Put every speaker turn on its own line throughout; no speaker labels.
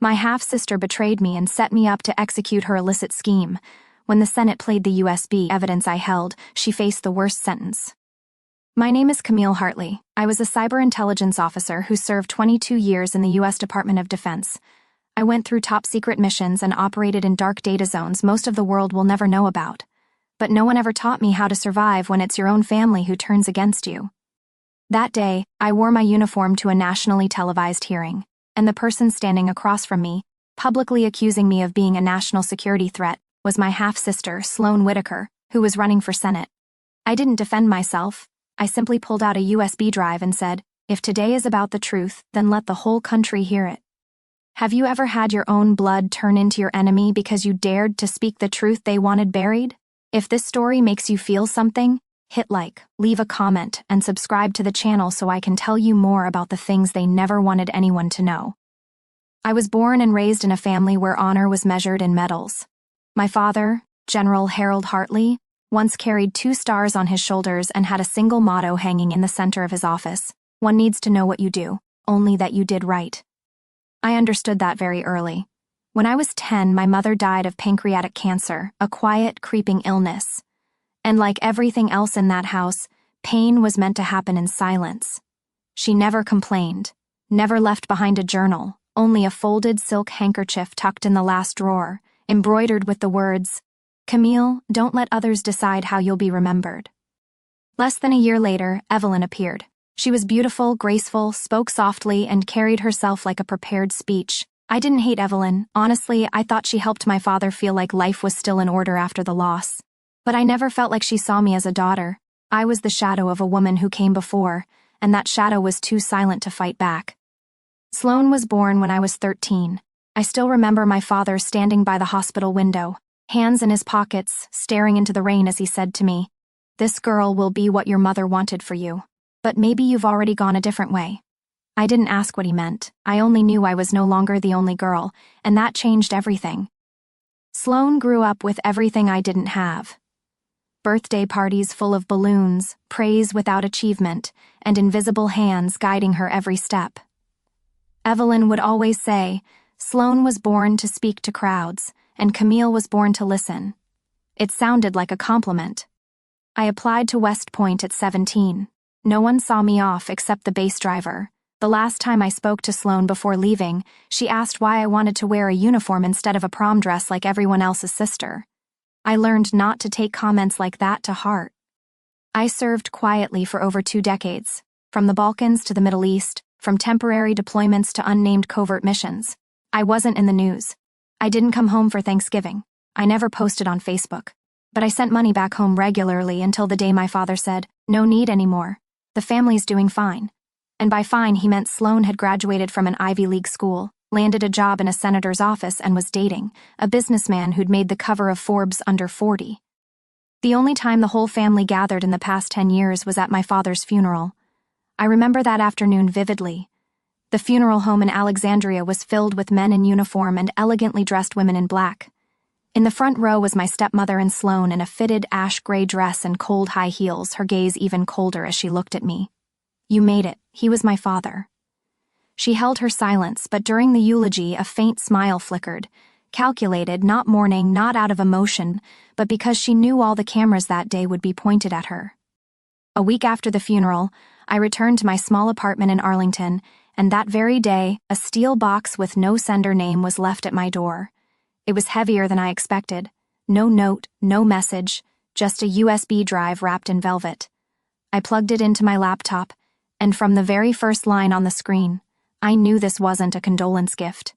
My half-sister betrayed me and set me up to execute her illicit scheme. When the Senate played the USB evidence I held, she faced the worst sentence. My name is Camille Hartley. I was a cyber intelligence officer who served 22 years in the U.S. Department of Defense. I went through top-secret missions and operated in dark data zones most of the world will never know about. But no one ever taught me how to survive when it's your own family who turns against you. That day, I wore my uniform to a nationally televised hearing, and the person standing across from me, publicly accusing me of being a national security threat, was my half-sister, Sloan Whitaker, who was running for Senate. I didn't defend myself. I simply pulled out a USB drive and said, "If today is about the truth, then let the whole country hear it." Have you ever had your own blood turn into your enemy because you dared to speak the truth they wanted buried? If this story makes you feel something, hit like, leave a comment, and subscribe to the channel so I can tell you more about the things they never wanted anyone to know. I was born and raised in a family where honor was measured in medals. My father, General Harold Hartley, once carried 2 stars on his shoulders and had a single motto hanging in the center of his office: "One needs to know what you do, only that you did right." I understood that very early. When I was 10, my mother died of pancreatic cancer, a quiet, creeping illness. And like everything else in that house, pain was meant to happen in silence. She never complained, never left behind a journal, only a folded silk handkerchief tucked in the last drawer, embroidered with the words, "Camille, don't let others decide how you'll be remembered." Less than a year later, Evelyn appeared. She was beautiful, graceful, spoke softly, and carried herself like a prepared speech. I didn't hate Evelyn. Honestly, I thought she helped my father feel like life was still in order after the loss. But I never felt like she saw me as a daughter. I was the shadow of a woman who came before, and that shadow was too silent to fight back. Sloan was born when I was 13. I still remember my father standing by the hospital window, hands in his pockets, staring into the rain as he said to me, "This girl will be what your mother wanted for you. But maybe you've already gone a different way." I didn't ask what he meant. I only knew I was no longer the only girl, and that changed everything. Sloan grew up with everything I didn't have. Birthday parties full of balloons, praise without achievement, and invisible hands guiding her every step. Evelyn would always say, "Sloan was born to speak to crowds, and Camille was born to listen." It sounded like a compliment. I applied to West Point at 17. No one saw me off except the base driver. The last time I spoke to Sloan before leaving, she asked why I wanted to wear a uniform instead of a prom dress like everyone else's sister. I learned not to take comments like that to heart. I served quietly for over 2 decades, from the Balkans to the Middle East, from temporary deployments to unnamed covert missions. I wasn't in the news. I didn't come home for Thanksgiving. I never posted on Facebook. But I sent money back home regularly until the day my father said, "No need anymore. The family's doing fine." And by fine, he meant Sloan had graduated from an Ivy League school, landed a job in a senator's office, and was dating a businessman who'd made the cover of Forbes under 40. The only time the whole family gathered in the past 10 years was at my father's funeral. I remember that afternoon vividly. The funeral home in Alexandria was filled with men in uniform and elegantly dressed women in black. In the front row was my stepmother and Sloan in a fitted ash-gray dress and cold high heels, her gaze even colder as she looked at me. "You made it. He was my father." She held her silence, but during the eulogy a faint smile flickered, calculated, not mourning, not out of emotion, but because she knew all the cameras that day would be pointed at her. A week after the funeral, I returned to my small apartment in Arlington, and that very day, a steel box with no sender name was left at my door. It was heavier than I expected. No note, no message, just a USB drive wrapped in velvet. I plugged it into my laptop, and from the very first line on the screen, I knew this wasn't a condolence gift.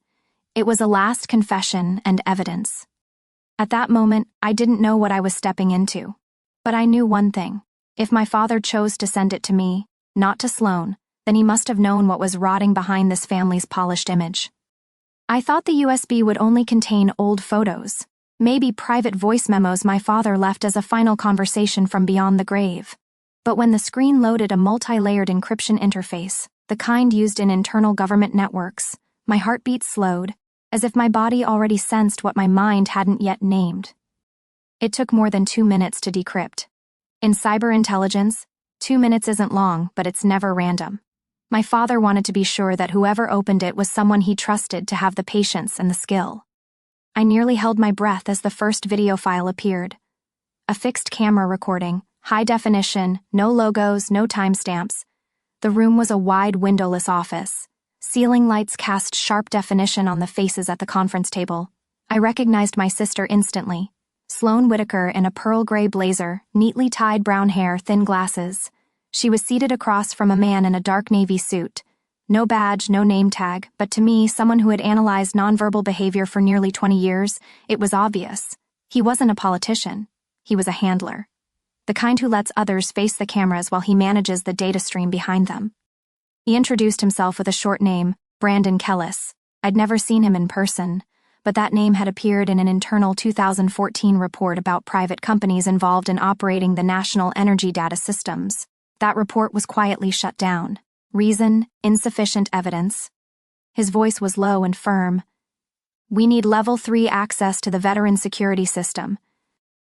It was a last confession and evidence. At that moment, I didn't know what I was stepping into. But I knew one thing. If my father chose to send it to me, not to Sloan, then he must have known what was rotting behind this family's polished image. I thought the USB would only contain old photos, maybe private voice memos my father left as a final conversation from beyond the grave. But when the screen loaded a multi-layered encryption interface, the kind used in internal government networks, my heartbeat slowed, as if my body already sensed what my mind hadn't yet named. It took more than 2 minutes to decrypt. In cyber intelligence, 2 minutes isn't long, but it's never random. My father wanted to be sure that whoever opened it was someone he trusted to have the patience and the skill. I nearly held my breath as the first video file appeared. A fixed camera recording, high definition, no logos, no timestamps. The room was a wide windowless office. Ceiling lights cast sharp definition on the faces at the conference table. I recognized my sister instantly. Sloane Whitaker in a pearl gray blazer, neatly tied brown hair, thin glasses. She was seated across from a man in a dark navy suit. No badge, no name tag, but to me, someone who had analyzed nonverbal behavior for nearly 20 years, it was obvious. He wasn't a politician. He was a handler. The kind who lets others face the cameras while he manages the data stream behind them. He introduced himself with a short name, Brandon Kellis. I'd never seen him in person, but that name had appeared in an internal 2014 report about private companies involved in operating the national energy data systems. That report was quietly shut down. Reason, insufficient evidence. His voice was low and firm. We need Level 3 access to the veteran security system.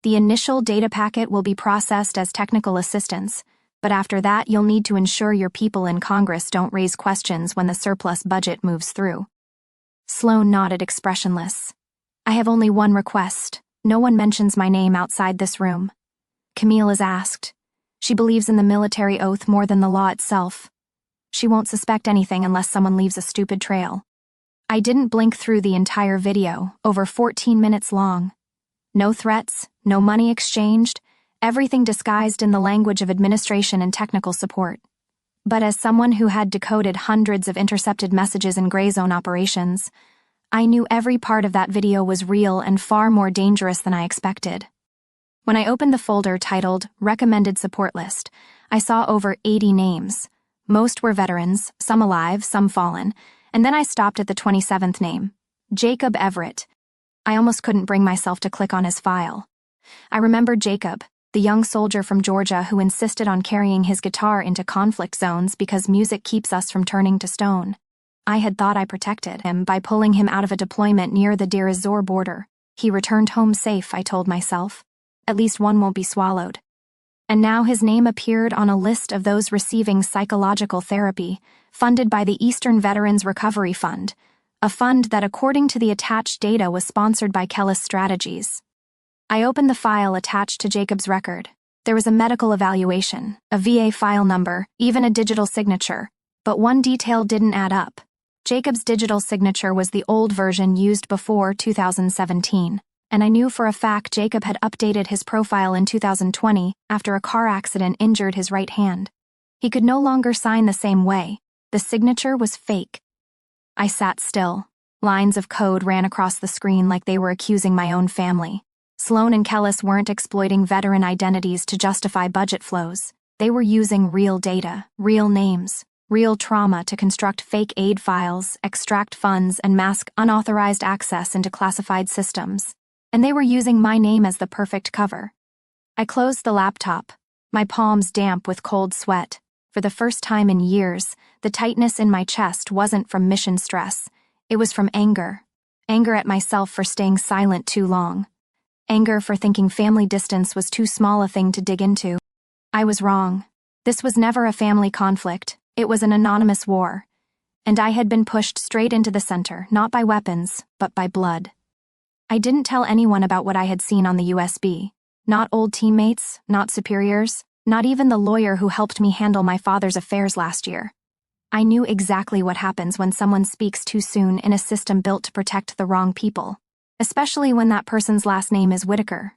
The initial data packet will be processed as technical assistance, but after that you'll need to ensure your people in Congress don't raise questions when the surplus budget moves through. Sloane nodded expressionless. I have only one request. No one mentions my name outside this room. Camille is asked. She believes in the military oath more than the law itself. She won't suspect anything unless someone leaves a stupid trail. I didn't blink through the entire video, over 14 minutes long. No threats, no money exchanged, everything disguised in the language of administration and technical support. But as someone who had decoded hundreds of intercepted messages in gray zone operations, I knew every part of that video was real and far more dangerous than I expected. When I opened the folder titled Recommended Support List, I saw over 80 names. Most were veterans, some alive, some fallen, and then I stopped at the 27th name, Jacob Everett. I almost couldn't bring myself to click on his file. I remembered Jacob, the young soldier from Georgia who insisted on carrying his guitar into conflict zones because music keeps us from turning to stone. I had thought I protected him by pulling him out of a deployment near the Deir ez-Zor border. He returned home safe, I told myself. At least one won't be swallowed. And now his name appeared on a list of those receiving psychological therapy, funded by the Eastern Veterans Recovery Fund, a fund that, according to the attached data, was sponsored by Kellis Strategies. I opened the file attached to Jacob's record. There was a medical evaluation, a VA file number, even a digital signature, but one detail didn't add up. Jacob's digital signature was the old version used before 2017. And I knew for a fact Jacob had updated his profile in 2020 after a car accident injured his right hand. He could no longer sign the same way. The signature was fake. I sat still. Lines of code ran across the screen like they were accusing my own family. Sloane and Kellis weren't exploiting veteran identities to justify budget flows. They were using real data, real names, real trauma to construct fake aid files, extract funds, and mask unauthorized access into classified systems. And they were using my name as the perfect cover. I closed the laptop, my palms damp with cold sweat. For the first time in years, the tightness in my chest wasn't from mission stress. It was from anger. Anger at myself for staying silent too long. Anger for thinking family distance was too small a thing to dig into. I was wrong. This was never a family conflict. It was an anonymous war. And I had been pushed straight into the center, not by weapons, but by blood. I didn't tell anyone about what I had seen on the USB. Not old teammates, not superiors, not even the lawyer who helped me handle my father's affairs last year. I knew exactly what happens when someone speaks too soon in a system built to protect the wrong people, especially when that person's last name is Whitaker.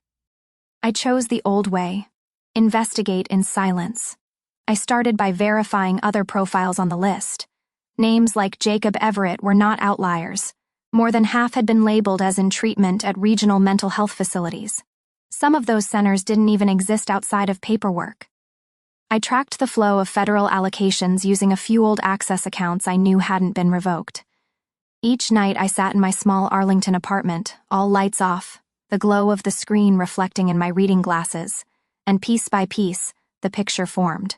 I chose the old way. Investigate in silence. I started by verifying other profiles on the list. Names like Jacob Everett were not outliers. More than half had been labeled as in treatment at regional mental health facilities. Some of those centers didn't even exist outside of paperwork. I tracked the flow of federal allocations using a few old Access accounts I knew hadn't been revoked. Each night I sat in my small Arlington apartment, all lights off, the glow of the screen reflecting in my reading glasses, and piece by piece, the picture formed.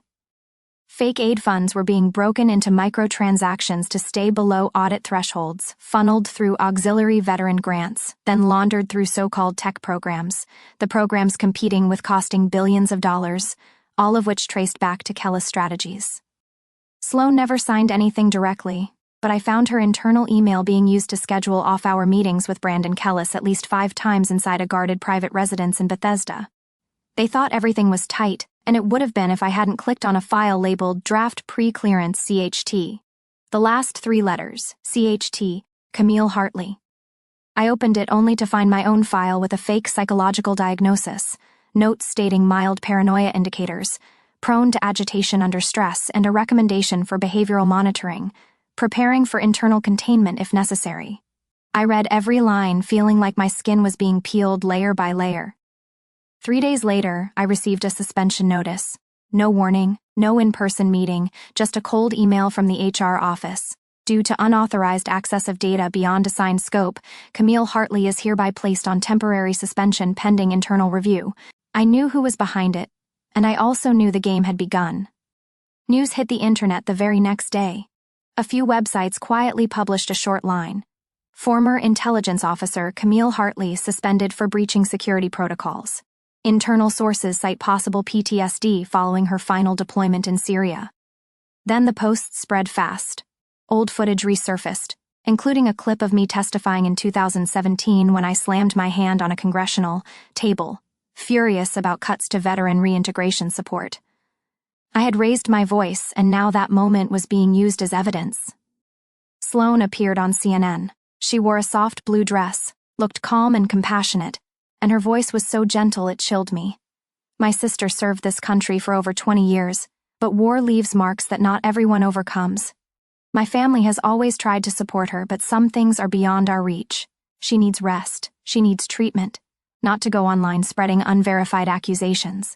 Fake aid funds were being broken into microtransactions to stay below audit thresholds, funneled through auxiliary veteran grants, then laundered through so-called tech programs, the programs competing with costing billions of dollars, all of which traced back to Kellis Strategies. Sloan never signed anything directly, but I found her internal email being used to schedule off-hour meetings with Brandon Kellis at least 5 times inside a guarded private residence in Bethesda. They thought everything was tight, and it would have been if I hadn't clicked on a file labeled Draft Pre-Clearance CHT. The last 3 letters, CHT, Camille Hartley. I opened it only to find my own file with a fake psychological diagnosis, notes stating mild paranoia indicators, prone to agitation under stress, and a recommendation for behavioral monitoring, preparing for internal containment if necessary. I read every line, feeling like my skin was being peeled layer by layer. 3 days later, I received a suspension notice. No warning, no in-person meeting, just a cold email from the HR office. Due to unauthorized access of data beyond assigned scope, Camille Hartley is hereby placed on temporary suspension pending internal review. I knew who was behind it, and I also knew the game had begun. News hit the internet the very next day. A few websites quietly published a short line. Former intelligence officer Camille Hartley suspended for breaching security protocols. Internal sources cite possible PTSD following her final deployment in Syria. Then the posts spread fast. Old footage resurfaced, including a clip of me testifying in 2017 when I slammed my hand on a congressional table, furious about cuts to veteran reintegration support. I had raised my voice, and now that moment was being used as evidence. Sloan appeared on CNN. She wore a soft blue dress, looked calm and compassionate, and her voice was so gentle it chilled me. My sister served this country for over 20 years, but war leaves marks that not everyone overcomes. My family has always tried to support her, but some things are beyond our reach. She needs rest. She needs treatment, not to go online spreading unverified accusations.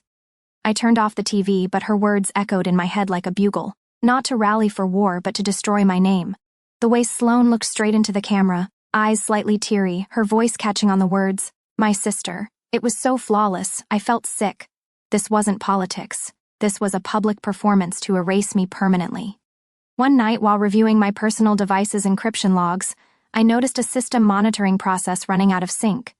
I turned off the TV, but her words echoed in my head like a bugle, not to rally for war, but to destroy my name. The way Sloan looked straight into the camera, eyes slightly teary, her voice catching on the words, "My sister." It was so flawless, I felt sick. This wasn't politics. This was a public performance to erase me permanently. One night, while reviewing my personal device's encryption logs, I noticed a system monitoring process running out of sync.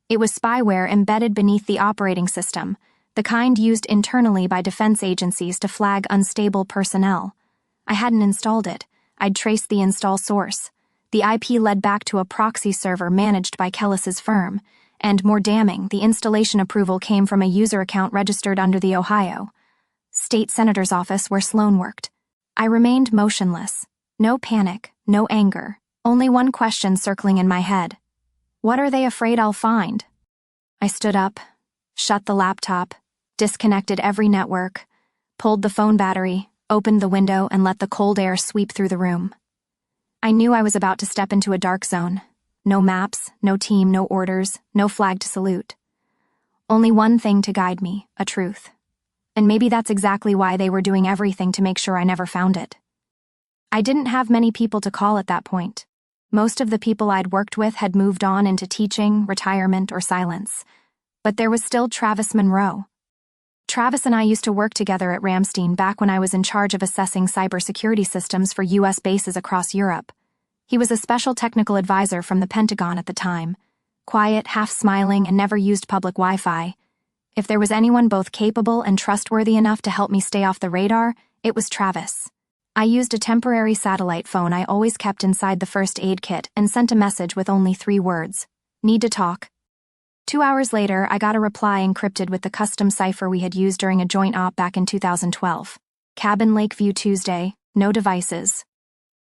It was spyware embedded beneath the operating system, the kind used internally by defense agencies to flag unstable personnel. I hadn't installed it. I'd traced the install source. The IP led back to a proxy server managed by Kellis's firm, and more damning, the installation approval came from a user account registered under the Ohio State Senator's office where Sloan worked. I remained motionless. No panic, no anger, only one question circling in my head. What are they afraid I'll find? I stood up, shut the laptop, disconnected every network, pulled the phone battery, opened the window, and let the cold air sweep through the room. I knew I was about to step into a dark zone. No maps, no team, no orders, no flag to salute. Only one thing to guide me, a truth. And maybe that's exactly why they were doing everything to make sure I never found it. I didn't have many people to call at that point. Most of the people I'd worked with had moved on into teaching, retirement, or silence. But there was still Travis Monroe. Travis and I used to work together at Ramstein back when I was in charge of assessing cybersecurity systems for U.S. bases across Europe. He was a special technical advisor from the Pentagon at the time. Quiet, half-smiling, and never used public Wi-Fi. If there was anyone both capable and trustworthy enough to help me stay off the radar, it was Travis. I used a temporary satellite phone I always kept inside the first aid kit and sent a message with only 3 words. Need to talk. 2 hours later, I got a reply encrypted with the custom cipher we had used during a joint op back in 2012. Cabin, Lakeview, Tuesday. No devices.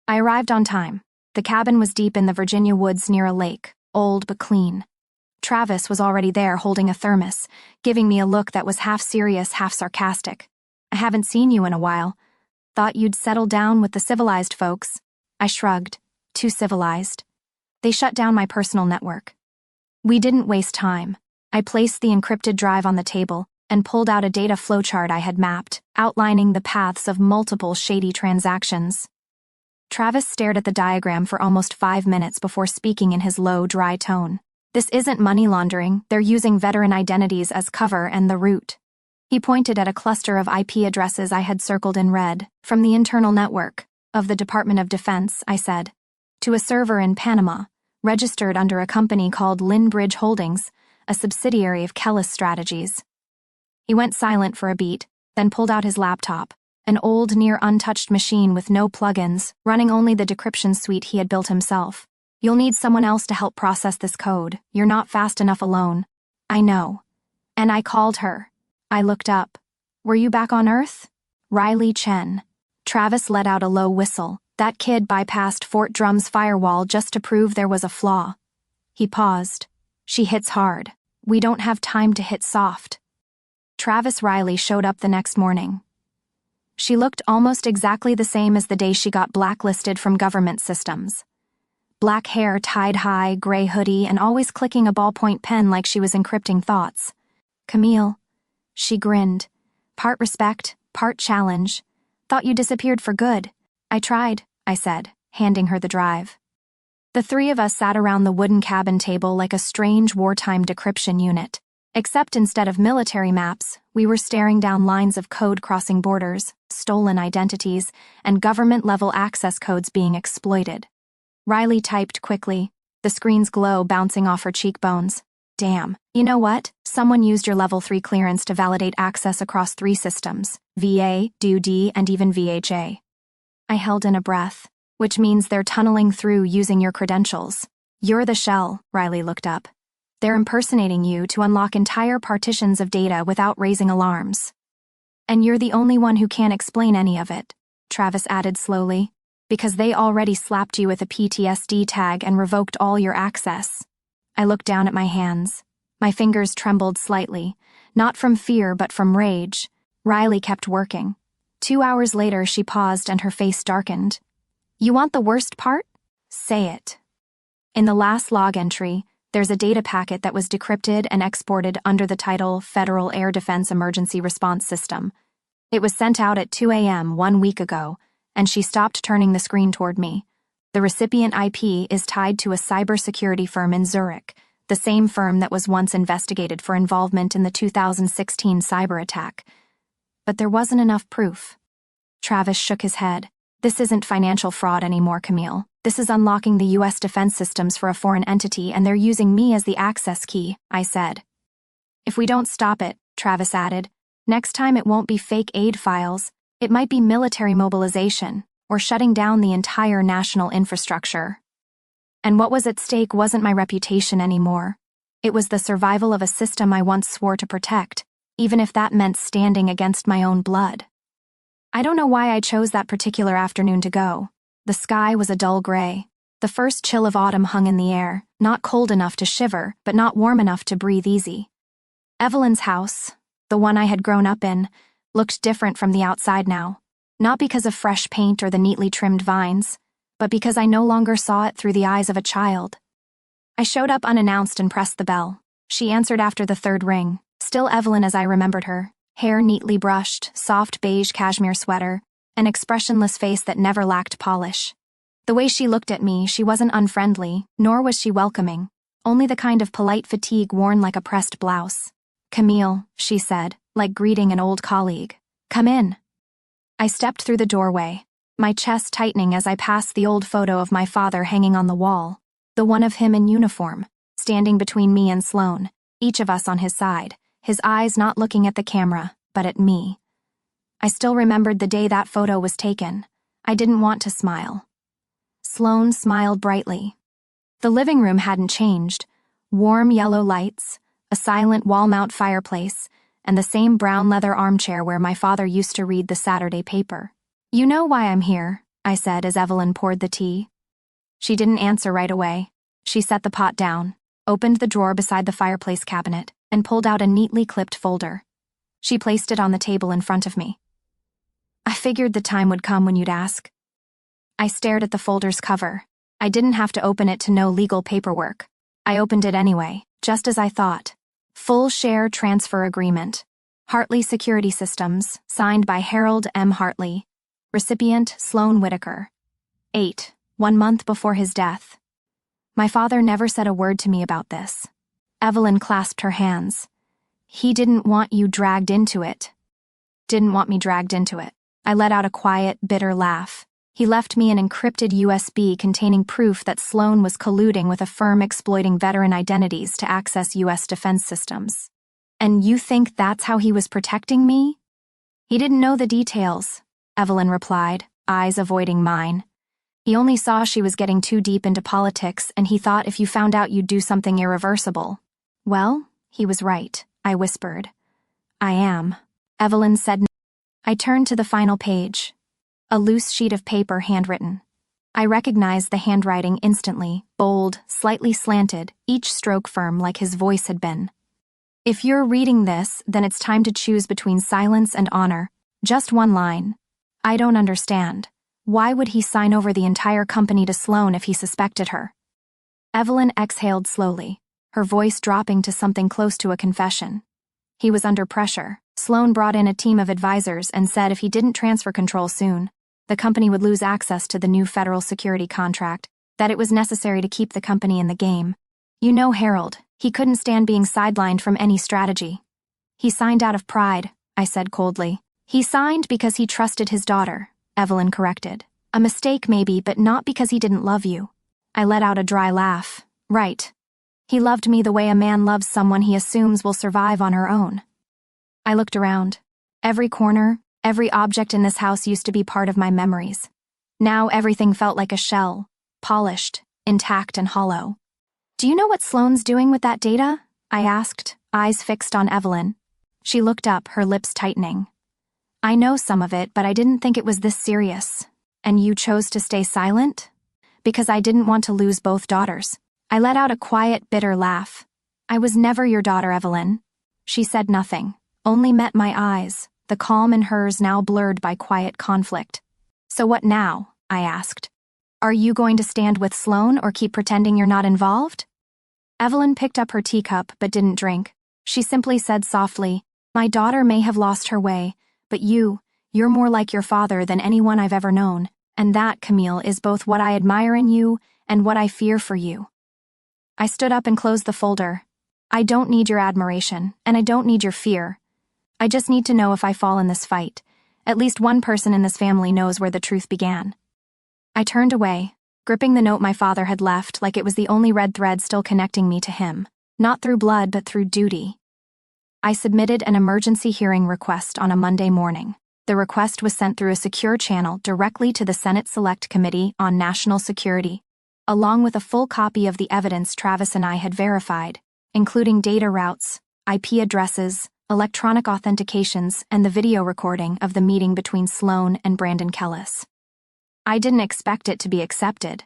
I arrived on time. The cabin was deep in the Virginia woods near a lake, old but clean. Travis was already there holding a thermos, giving me a look that was half serious, half sarcastic. I haven't seen you in a while. Thought you'd settle down with the civilized folks. I shrugged. Too civilized. They shut down my personal network. We didn't waste time. I placed the encrypted drive on the table and pulled out a data flowchart I had mapped, outlining the paths of multiple shady transactions. Travis stared at the diagram for almost 5 minutes before speaking in his low, dry tone. This isn't money laundering, they're using veteran identities as cover and the root. He pointed at a cluster of IP addresses I had circled in red, from the internal network of the Department of Defense, I said, to a server in Panama, registered under a company called Lynbridge Holdings, a subsidiary of Kellis Strategies. He went silent for a beat, then pulled out his laptop An old, near-untouched machine with no plugins, running only the decryption suite he had built himself. You'll need someone else to help process this code. You're not fast enough alone. I know. And I called her. I looked up. Were you back on Earth? Riley Chen. Travis let out a low whistle. That kid bypassed Fort Drum's firewall just to prove there was a flaw. He paused. She hits hard. We don't have time to hit soft. Travis Riley showed up the next morning. She looked almost exactly the same as the day she got blacklisted from government systems. Black hair tied high, gray hoodie, and always clicking a ballpoint pen like she was encrypting thoughts. Camille. She grinned. Part respect, part challenge. Thought you disappeared for good. I tried, I said, handing her the drive. The three of us sat around the wooden cabin table like a strange wartime decryption unit. Except instead of military maps, we were staring down lines of code crossing borders, stolen identities, and government-level access codes being exploited. Riley typed quickly, the screen's glow bouncing off her cheekbones. Damn. You know what? Someone used your level 3 clearance to validate access across 3 systems, VA, DoD, and even VHA. I held in a breath, which means they're tunneling through using your credentials. You're the shell, Riley looked up. They're impersonating you to unlock entire partitions of data without raising alarms. And you're the only one who can't explain any of it, Travis added slowly, because they already slapped you with a PTSD tag and revoked all your access. I looked down at my hands. My fingers trembled slightly, not from fear but from rage. Riley kept working. 2 hours later, she paused and her face darkened. You want the worst part? Say it. In the last log entry, there's a data packet that was decrypted and exported under the title Federal Air Defense Emergency Response System. It was sent out at 2 a.m. 1 week ago, and she stopped turning the screen toward me. The recipient IP is tied to a cybersecurity firm in Zurich, the same firm that was once investigated for involvement in the 2016 cyber attack. But there wasn't enough proof. Travis shook his head. This isn't financial fraud anymore, Camille. This is unlocking the U.S. defense systems for a foreign entity, and they're using me as the access key, I said. If we don't stop it, Travis added, next time it won't be fake aid files. It might be military mobilization, or shutting down the entire national infrastructure. And what was at stake wasn't my reputation anymore. It was the survival of a system I once swore to protect, even if that meant standing against my own blood. I don't know why I chose that particular afternoon to go. The sky was a dull gray. The first chill of autumn hung in the air, not cold enough to shiver, but not warm enough to breathe easy. Evelyn's house, the one I had grown up in, looked different from the outside now, not because of fresh paint or the neatly trimmed vines, but because I no longer saw it through the eyes of a child. I showed up unannounced and pressed the bell. She answered after the third ring, still Evelyn as I remembered her, hair neatly brushed, soft beige cashmere sweater, an expressionless face that never lacked polish. The way she looked at me, she wasn't unfriendly, nor was she welcoming, only the kind of polite fatigue worn like a pressed blouse. Camille, she said, like greeting an old colleague. Come in. I stepped through the doorway, my chest tightening as I passed the old photo of my father hanging on the wall, the one of him in uniform, standing between me and Sloane, each of us on his side, his eyes not looking at the camera, but at me. I still remembered the day that photo was taken. I didn't want to smile. Sloane smiled brightly. The living room hadn't changed. Warm yellow lights, a silent wall-mount fireplace, and the same brown leather armchair where my father used to read the Saturday paper. You know why I'm here, I said as Evelyn poured the tea. She didn't answer right away. She set the pot down, opened the drawer beside the fireplace cabinet, and pulled out a neatly clipped folder. She placed it on the table in front of me. I figured the time would come when you'd ask. I stared at the folder's cover. I didn't have to open it to know legal paperwork. I opened it anyway, just as I thought. Full share transfer agreement. Hartley Security Systems, signed by Harold M. Hartley. Recipient Sloane Whitaker. 8. 1 month before his death. My father never said a word to me about this. Evelyn clasped her hands. He didn't want you dragged into it. Didn't want me dragged into it. I let out a quiet, bitter laugh. He left me an encrypted USB containing proof that Sloane was colluding with a firm exploiting veteran identities to access U.S. defense systems. And you think that's how he was protecting me? He didn't know the details, Evelyn replied, eyes avoiding mine. He only saw she was getting too deep into politics, and he thought if you found out you'd do something irreversible. Well, he was right, I whispered. I am. Evelyn said. I turned to the final page. A loose sheet of paper handwritten. I recognized the handwriting instantly, bold, slightly slanted, each stroke firm like his voice had been. If you're reading this, then it's time to choose between silence and honor. Just one line. I don't understand. Why would he sign over the entire company to Sloan if he suspected her? Evelyn exhaled slowly, her voice dropping to something close to a confession. He was under pressure. Sloan brought in a team of advisors and said if he didn't transfer control soon, the company would lose access to the new federal security contract, that it was necessary to keep the company in the game. You know Harold, he couldn't stand being sidelined from any strategy. He signed out of pride, I said coldly. He signed because he trusted his daughter, Evelyn corrected. A mistake maybe, but not because he didn't love you. I let out a dry laugh. Right. He loved me the way a man loves someone he assumes will survive on her own. I looked around. Every corner, every object in this house used to be part of my memories. Now everything felt like a shell, polished, intact and hollow. Do you know what Sloan's doing with that data? I asked, eyes fixed on Evelyn. She looked up, her lips tightening. I know some of it, but I didn't think it was this serious. And you chose to stay silent? Because I didn't want to lose both daughters. I let out a quiet, bitter laugh. I was never your daughter, Evelyn. She said nothing, only met my eyes, the calm in hers now blurred by quiet conflict. So what now? I asked. Are you going to stand with Sloan or keep pretending you're not involved? Evelyn picked up her teacup but didn't drink. She simply said softly, my daughter may have lost her way, but you're more like your father than anyone I've ever known, and that, Camille, is both what I admire in you and what I fear for you. I stood up and closed the folder. I don't need your admiration, and I don't need your fear. I just need to know if I fall in this fight. At least one person in this family knows where the truth began. I turned away, gripping the note my father had left like it was the only red thread still connecting me to him, not through blood but through duty. I submitted an emergency hearing request on a Monday morning. The request was sent through a secure channel directly to the Senate Select Committee on National Security, along with a full copy of the evidence Travis and I had verified, including data routes, IP addresses, electronic authentications, and the video recording of the meeting between Sloan and Brandon Kellis. I didn't expect it to be accepted.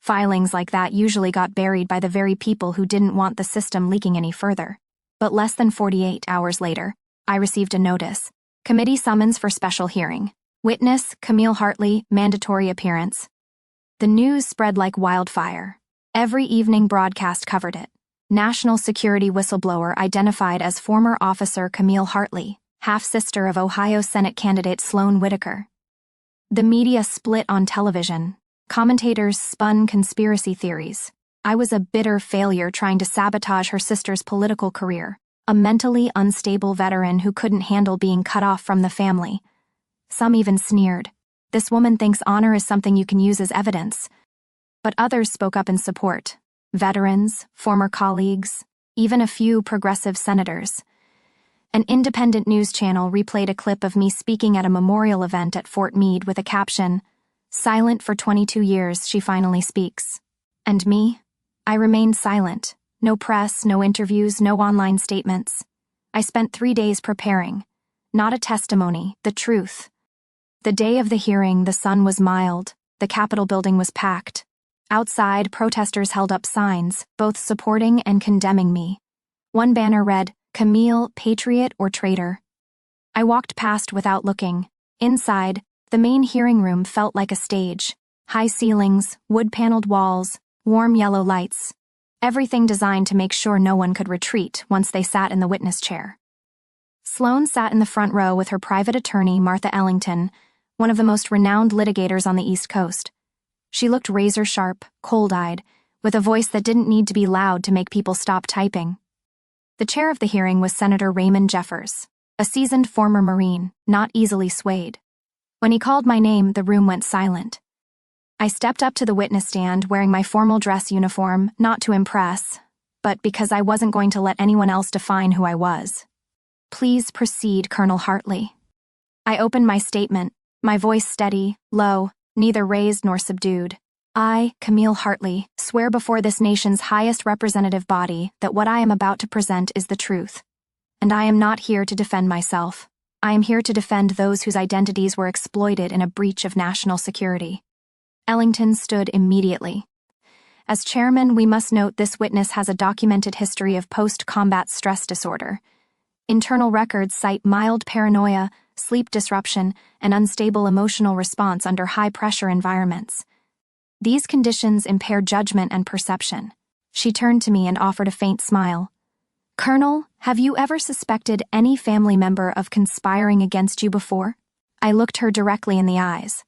Filings like that usually got buried by the very people who didn't want the system leaking any further. But less than 48 hours later, I received a notice. Committee summons for special hearing. Witness, Camille Hartley, mandatory appearance. The news spread like wildfire. Every evening broadcast covered it. National security whistleblower identified as former officer Camille Hartley, half-sister of Ohio Senate candidate Sloan Whitaker. The media split on television. Commentators spun conspiracy theories. I was a bitter failure trying to sabotage her sister's political career, a mentally unstable veteran who couldn't handle being cut off from the family. Some even sneered. This woman thinks honor is something you can use as evidence. But others spoke up in support. Veterans, former colleagues, even a few progressive senators. An independent news channel replayed a clip of me speaking at a memorial event at Fort Meade with a caption, "Silent for 22 years, she finally speaks." And me? I remained silent. No press, no interviews, no online statements. I spent 3 days preparing. Not a testimony, the truth. The day of the hearing, the sun was mild. The Capitol building was packed. Outside, protesters held up signs, both supporting and condemning me. One banner read, "Camille, patriot or traitor?" I walked past without looking. Inside, the main hearing room felt like a stage. High ceilings, wood-paneled walls, warm yellow lights. Everything designed to make sure no one could retreat once they sat in the witness chair. Sloan sat in the front row with her private attorney, Martha Ellington, one of the most renowned litigators on the East Coast. She looked razor-sharp, cold-eyed, with a voice that didn't need to be loud to make people stop typing. The chair of the hearing was Senator Raymond Jeffers, a seasoned former Marine, not easily swayed. When he called my name, the room went silent. I stepped up to the witness stand wearing my formal dress uniform, not to impress, but because I wasn't going to let anyone else define who I was. "Please proceed, Colonel Hartley." I opened my statement, My voice steady, low, neither raised nor subdued. I, Camille Hartley, swear before this nation's highest representative body that what I am about to present is the truth. And I am not here to defend myself. I am here to defend those whose identities were exploited in a breach of national security. Ellington stood immediately. As chairman, we must note this witness has a documented history of post-combat stress disorder. Internal records cite mild paranoia, sleep disruption, and unstable emotional response under high-pressure environments. These conditions impair judgment and perception. She turned to me and offered a faint smile. Colonel, have you ever suspected any family member of conspiring against you before? I looked her directly in the eyes.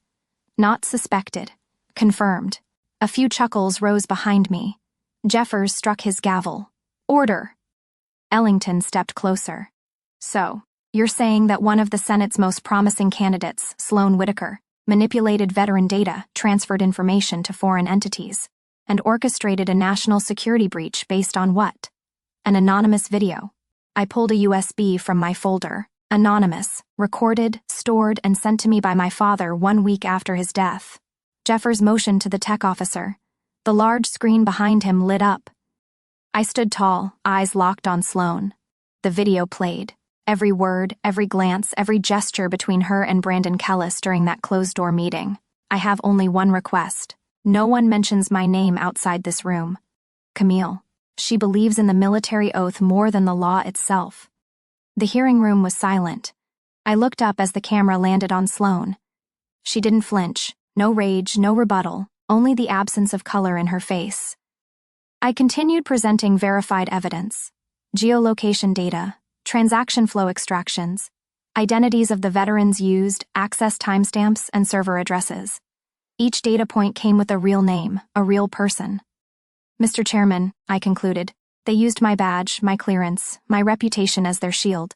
Not suspected. Confirmed. A few chuckles rose behind me. Jeffers struck his gavel. Order. Ellington stepped closer. So, you're saying that one of the Senate's most promising candidates, Sloan Whitaker, manipulated veteran data, transferred information to foreign entities, and orchestrated a national security breach based on what? An anonymous video. I pulled a USB from my folder. Anonymous, recorded, stored, and sent to me by my father 1 week after his death. Jeffers motioned to the tech officer. The large screen behind him lit up. I stood tall, eyes locked on Sloan. The video played. Every word, every glance, every gesture between her and Brandon Kellis during that closed-door meeting. I have only one request. No one mentions my name outside this room. Camille. She believes in the military oath more than the law itself. The hearing room was silent. I looked up as the camera landed on Sloan. She didn't flinch. No rage, no rebuttal, only the absence of color in her face. I continued presenting verified evidence. Geolocation data, transaction flow extractions, identities of the veterans used, access timestamps, and server addresses. Each data point came with a real name, a real person. Mr. Chairman, I concluded, they used my badge, my clearance, my reputation as their shield.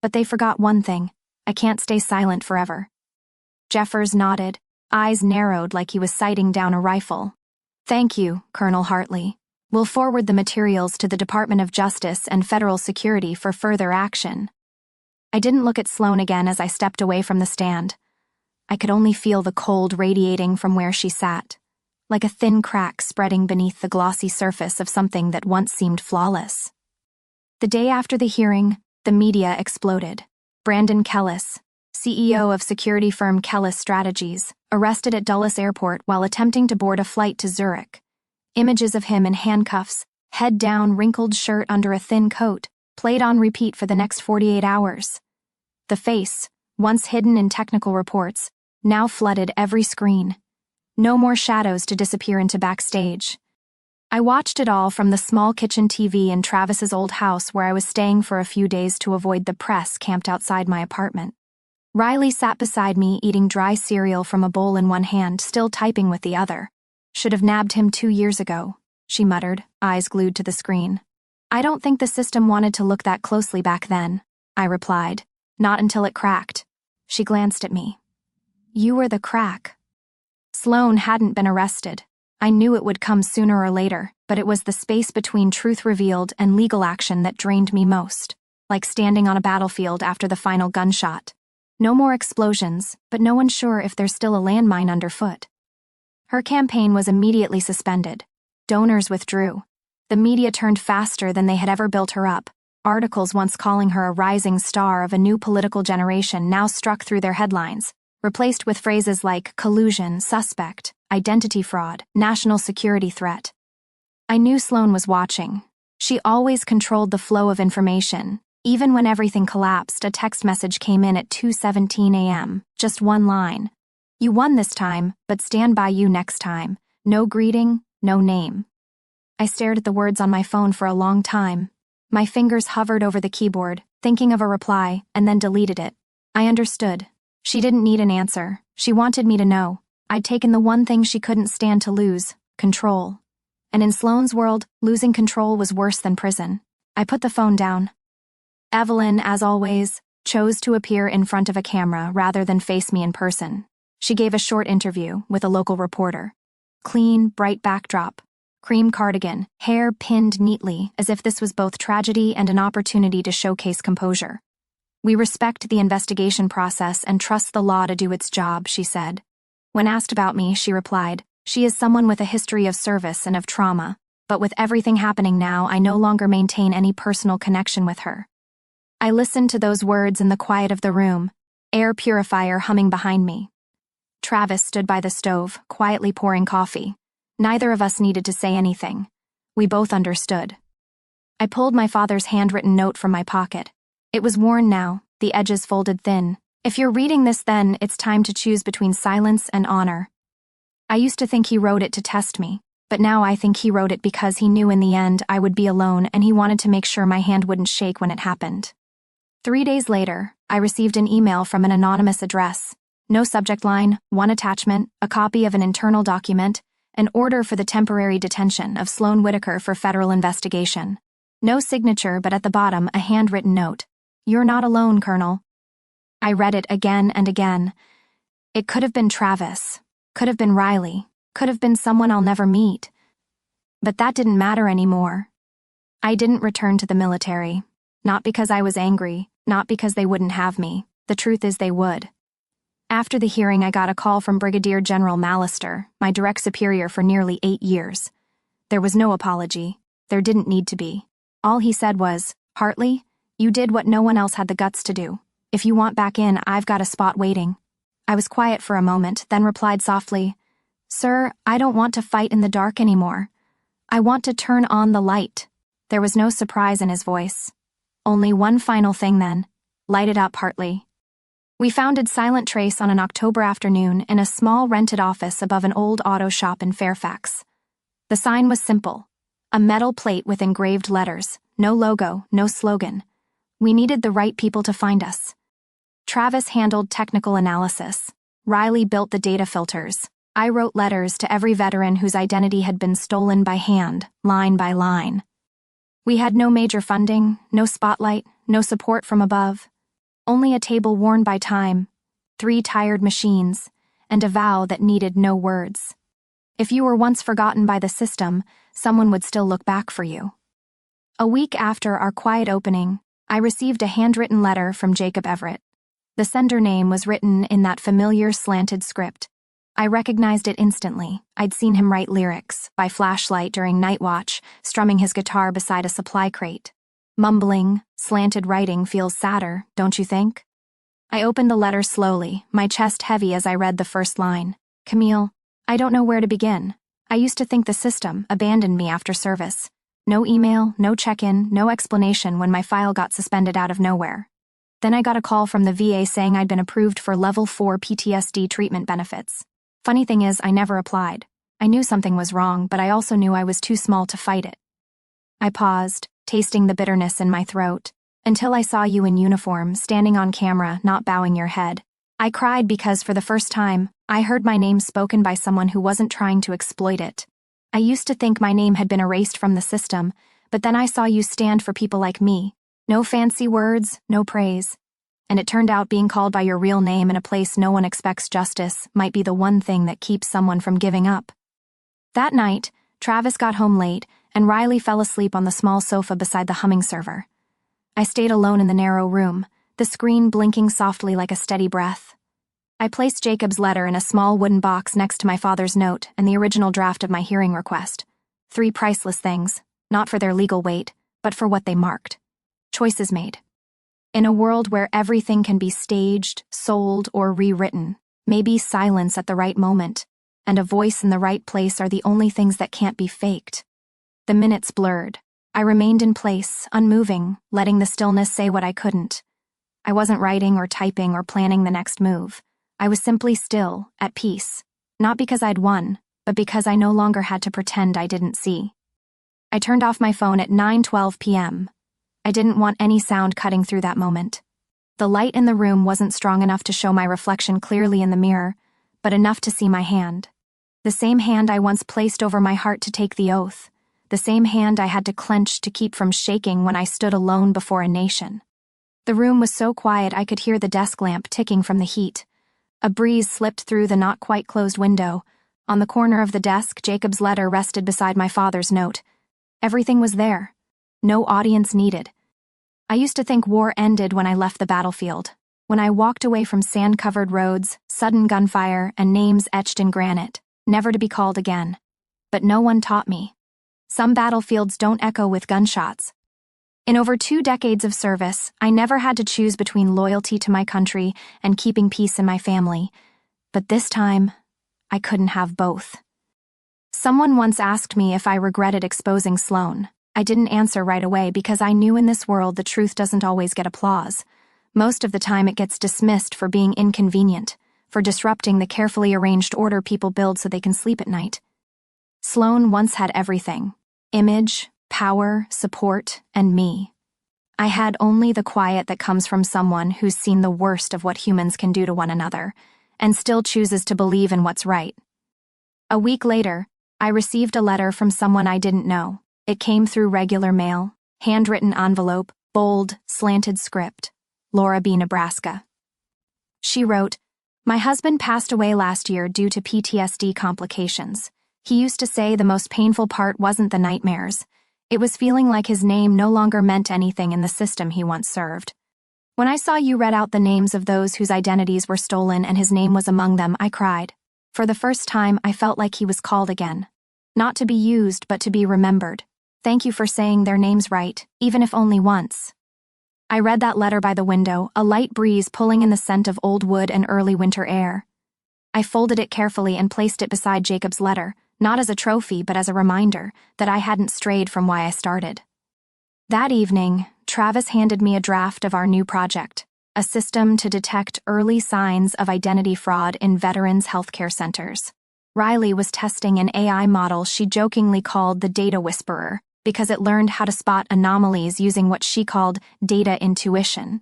But they forgot one thing. I can't stay silent forever. Jeffers nodded, eyes narrowed like he was sighting down a rifle. Thank you, Colonel Hartley. We'll forward the materials to the Department of Justice and Federal Security for further action. I didn't look at Sloan again as I stepped away from the stand. I could only feel the cold radiating from where she sat, like a thin crack spreading beneath the glossy surface of something that once seemed flawless. The day after the hearing, the media exploded. Brandon Kellis, CEO of security firm Kellis Strategies, arrested at Dulles Airport while attempting to board a flight to Zurich. Images of him in handcuffs, head down, wrinkled shirt under a thin coat, played on repeat for the next 48 hours. The face, once hidden in technical reports, now flooded every screen. No more shadows to disappear into backstage. I watched it all from the small kitchen TV in Travis's old house where I was staying for a few days to avoid the press camped outside my apartment. Riley sat beside me eating dry cereal from a bowl in one hand, still typing with the other. Should have nabbed him 2 years ago, she muttered, eyes glued to the screen. I don't think the system wanted to look that closely back then, I replied. Not until it cracked. She glanced at me. You were the crack. Sloan hadn't been arrested. I knew it would come sooner or later, but it was the space between truth revealed and legal action that drained me most, like standing on a battlefield after the final gunshot. No more explosions, but no one sure if there's still a landmine underfoot. Her campaign was immediately suspended. Donors withdrew. The media turned faster than they had ever built her up. Articles once calling her a rising star of a new political generation now struck through their headlines, replaced with phrases like collusion, suspect, identity fraud, national security threat. I knew Sloan was watching. She always controlled the flow of information. Even when everything collapsed, a text message came in at 2:17 a.m., just one line. You won this time, but stand by you next time. No greeting, no name. I stared at the words on my phone for a long time. My fingers hovered over the keyboard, thinking of a reply, and then deleted it. I understood. She didn't need an answer. She wanted me to know. I'd taken the one thing she couldn't stand to lose, control. And in Sloan's world, losing control was worse than prison. I put the phone down. Evelyn, as always, chose to appear in front of a camera rather than face me in person. She gave a short interview with a local reporter. Clean, bright backdrop. Cream cardigan, hair pinned neatly as if this was both tragedy and an opportunity to showcase composure. "We respect the investigation process and trust the law to do its job," she said. When asked about me, she replied, "She is someone with a history of service and of trauma, but with everything happening now, I no longer maintain any personal connection with her." I listened to those words in the quiet of the room, air purifier humming behind me. Travis stood by the stove, quietly pouring coffee. Neither of us needed to say anything. We both understood. I pulled my father's handwritten note from my pocket. It was worn now, the edges folded thin. "If you're reading this then, it's time to choose between silence and honor." I used to think he wrote it to test me, but now I think he wrote it because he knew in the end I would be alone and he wanted to make sure my hand wouldn't shake when it happened. 3 days later, I received an email from an anonymous address. No subject line, one attachment, a copy of an internal document, an order for the temporary detention of Sloan Whitaker for federal investigation. No signature, but at the bottom, a handwritten note. "You're not alone, Colonel." I read it again and again. It could have been Travis, could have been Riley, could have been someone I'll never meet. But that didn't matter anymore. I didn't return to the military. Not because I was angry, not because they wouldn't have me. The truth is they would. After the hearing, I got a call from Brigadier General Mallister, my direct superior for nearly 8 years. There was no apology. There didn't need to be. All he said was, "Hartley, you did what no one else had the guts to do. If you want back in, I've got a spot waiting." I was quiet for a moment, then replied softly, "Sir, I don't want to fight in the dark anymore. I want to turn on the light." There was no surprise in his voice. "Only one final thing then. Light it up, Hartley." We founded Silent Trace on an October afternoon in a small rented office above an old auto shop in Fairfax. The sign was simple. A metal plate with engraved letters, no logo, no slogan. We needed the right people to find us. Travis handled technical analysis. Riley built the data filters. I wrote letters to every veteran whose identity had been stolen by hand, line by line. We had no major funding, no spotlight, no support from above. Only a table worn by time, 3 tired machines, and a vow that needed no words. If you were once forgotten by the system, someone would still look back for you. A week after our quiet opening, I received a handwritten letter from Jacob Everett. The sender name was written in that familiar slanted script. I recognized it instantly. I'd seen him write lyrics, by flashlight during night watch, strumming his guitar beside a supply crate. Mumbling, slanted writing feels sadder, don't you think? I opened the letter slowly, my chest heavy as I read the first line. "Camille, I don't know where to begin. I used to think the system abandoned me after service. No email, no check-in, no explanation when my file got suspended out of nowhere. Then I got a call from the VA saying I'd been approved for level 4 PTSD treatment benefits. Funny thing is, I never applied. I knew something was wrong, but I also knew I was too small to fight it." I paused, tasting the bitterness in my throat, until I saw you in uniform, standing on camera, not bowing your head. I cried because, for the first time, I heard my name spoken by someone who wasn't trying to exploit it. I used to think my name had been erased from the system, but then I saw you stand for people like me. No fancy words, no praise. And it turned out being called by your real name in a place no one expects justice might be the one thing that keeps someone from giving up. That night, Travis got home late, and Riley fell asleep on the small sofa beside the humming server. I stayed alone in the narrow room, the screen blinking softly like a steady breath. I placed Jacob's letter in a small wooden box next to my father's note and the original draft of my hearing request. 3 priceless things, not for their legal weight, but for what they marked. Choices made. In a world where everything can be staged, sold, or rewritten, maybe silence at the right moment and a voice in the right place are the only things that can't be faked. The minutes blurred. I remained in place, unmoving, letting the stillness say what I couldn't. I wasn't writing or typing or planning the next move. I was simply still, at peace, not because I'd won, but because I no longer had to pretend I didn't see. I turned off my phone at 9:12 p.m. I didn't want any sound cutting through that moment. The light in the room wasn't strong enough to show my reflection clearly in the mirror, but enough to see my hand. The same hand I once placed over my heart to take the oath. The same hand I had to clench to keep from shaking when I stood alone before a nation. The room was so quiet I could hear the desk lamp ticking from the heat. A breeze slipped through the not-quite-closed window. On the corner of the desk, Jacob's letter rested beside my father's note. Everything was there. No audience needed. I used to think war ended when I left the battlefield. When I walked away from sand-covered roads, sudden gunfire, and names etched in granite, never to be called again. But no one taught me. Some battlefields don't echo with gunshots. In over 2 decades of service, I never had to choose between loyalty to my country and keeping peace in my family. But this time, I couldn't have both. Someone once asked me if I regretted exposing Sloan. I didn't answer right away because I knew in this world the truth doesn't always get applause. Most of the time it gets dismissed for being inconvenient, for disrupting the carefully arranged order people build so they can sleep at night. Sloan once had everything: image, power, support, and me. I had only the quiet that comes from someone who's seen the worst of what humans can do to one another, and still chooses to believe in what's right. A week later, I received a letter from someone I didn't know. It came through regular mail, handwritten envelope, bold, slanted script. Laura B., Nebraska. She wrote, "My husband passed away last year due to PTSD complications. He used to say the most painful part wasn't the nightmares. It was feeling like his name no longer meant anything in the system he once served. When I saw you read out the names of those whose identities were stolen and his name was among them, I cried. For the first time, I felt like he was called again. Not to be used, but to be remembered. Thank you for saying their names right, even if only once." I read that letter by the window, a light breeze pulling in the scent of old wood and early winter air. I folded it carefully and placed it beside Jacob's letter, not as a trophy but as a reminder that I hadn't strayed from why I started. That evening, Travis handed me a draft of our new project, a system to detect early signs of identity fraud in veterans' healthcare centers. Riley was testing an AI model she jokingly called the Data Whisperer, because it learned how to spot anomalies using what she called data intuition.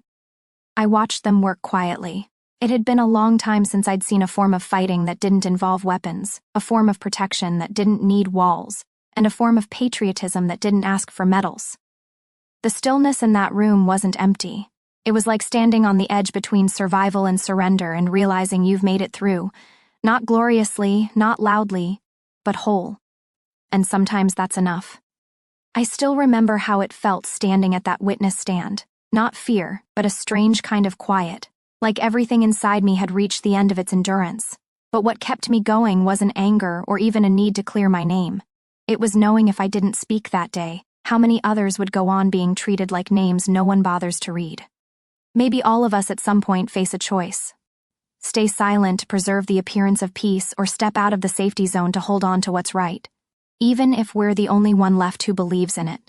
I watched them work quietly. It had been a long time since I'd seen a form of fighting that didn't involve weapons, a form of protection that didn't need walls, and a form of patriotism that didn't ask for medals. The stillness in that room wasn't empty. It was like standing on the edge between survival and surrender and realizing you've made it through. Not gloriously, not loudly, but whole. And sometimes that's enough. I still remember how it felt standing at that witness stand. Not fear, but a strange kind of quiet, like everything inside me had reached the end of its endurance. But what kept me going wasn't anger or even a need to clear my name. It was knowing if I didn't speak that day, how many others would go on being treated like names no one bothers to read. Maybe all of us at some point face a choice. Stay silent to preserve the appearance of peace or step out of the safety zone to hold on to what's right, even if we're the only one left who believes in it.